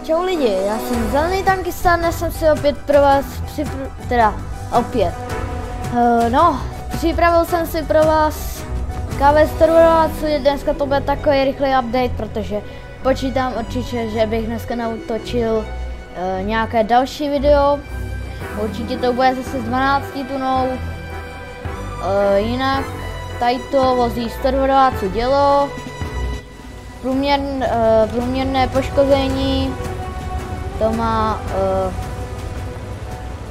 Čau lidi, já jsem Zelený tankista, dnes jsem si opět pro vás připravil jsem si pro vás KV Stormwatchu. Dneska to bude takový rychlý update, protože počítám určitě, že bych dneska natočil nějaké další video. Určitě to bude zase s 12 tunou. Jinak tady to vozí Stormwatchu dělo. Průměrné poškození to má,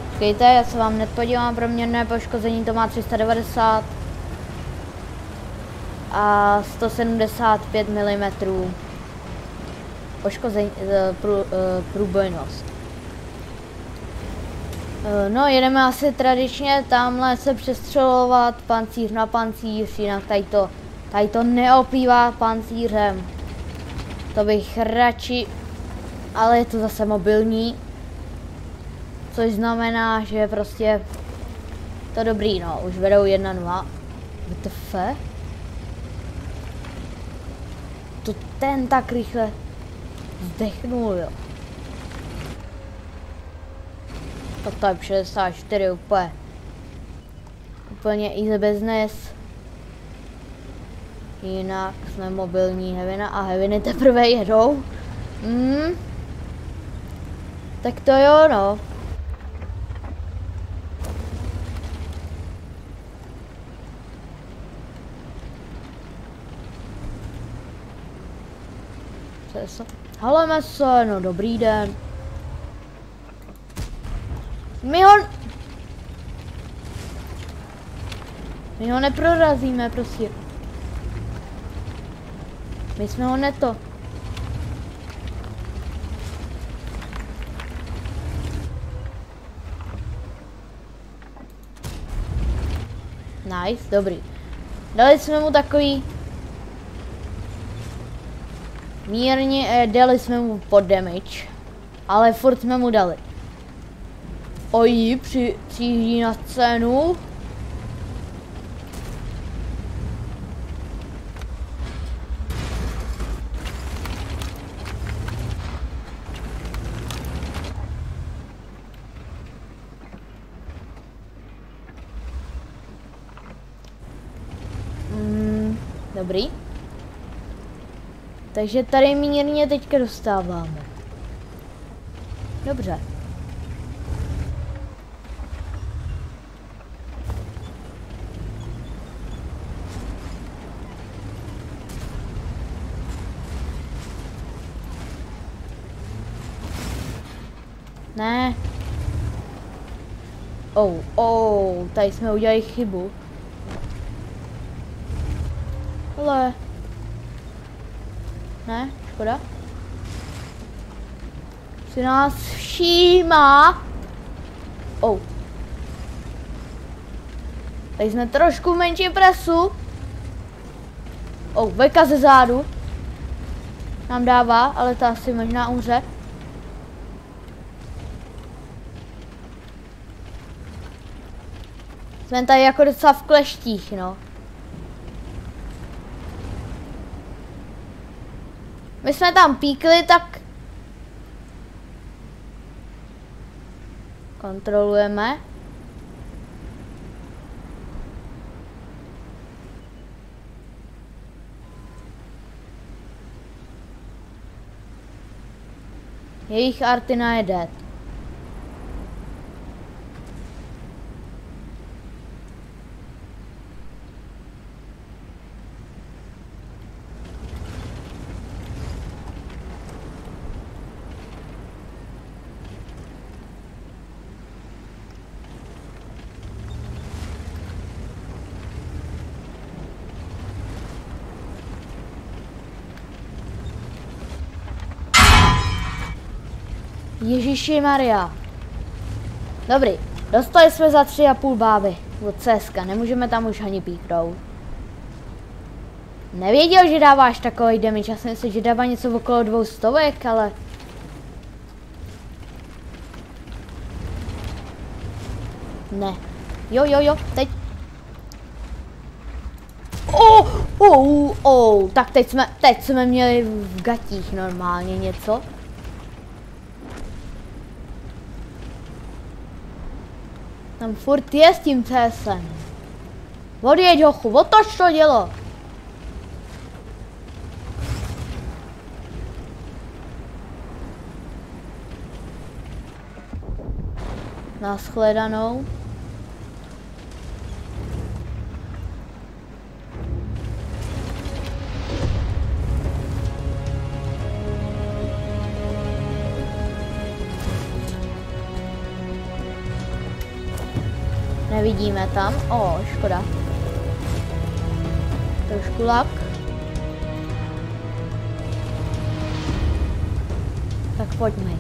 počkejte, já se vám hned podívám, průměrné poškození to má 390 a 175 mm poškození, průbojnost. No, jedeme asi tradičně tamhle se přestřelovat pancíř na pancíř, jinak tady to neoplývá pancířem. To bych radši, ale je to zase mobilní, což znamená, že prostě to dobrý, no, už vedou 1-0. WTF? To ten tak rychle zdechnul, jo. Tak tady 64 úplně easy business. Jinak jsme mobilní Heavina a Heaviny teprve jedou. Tak to jo, no. Haleme se, no dobrý den. My ho neprorazíme, prostě. My jsme ho neto. Nice, dobrý. Dali jsme mu takový mírně, dali jsme mu pod damage, ale furt jsme mu dali. Ojí, přijíždí na scénu. Dobrý. Takže tady mírně teďka dostáváme. Dobře. Ne. Tady jsme udělali chybu. Ale ne, škoda. Si nás všímá. Tady jsme trošku v menším presu. Veka ze zádu nám dává, ale ta asi možná umře. Jsme tady jako docela v kleštích, no. My jsme tam píkli, tak kontrolujeme. Jejich Artina je dead. Ježíši Maria. Dobrý, dostali jsme za 3,5 báby od CSka, nemůžeme tam už ani píknout. Nevěděl, že dáváš takový damage, já si myslím, že dává něco okolo 200, ale... Ne. Jo, teď. Tak teď jsme měli v gatích normálně něco. Tam furt je s tím CSem. Odjeď, hochu, otoč to dělo. Nashledanou. Nevidíme tam. Škoda. Trošku lak. Tak pojďme.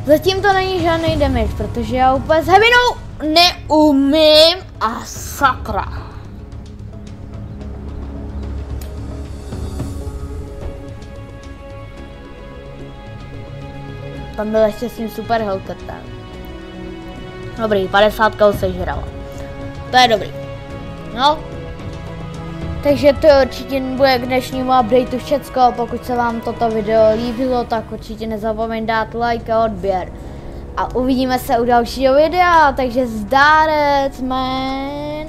Zatím to není žádný damage, protože já úplně s heavinou neumím a sakra. Tam byl ještě s tím super Hellcatem. Dobrý, 50 sežrala. To je dobrý. No. Takže to určitě bude k dnešnímu updateu všecko. Pokud se vám toto video líbilo, tak určitě nezapomeň dát like a odběr. A uvidíme se u dalšího videa, takže zdárec, man.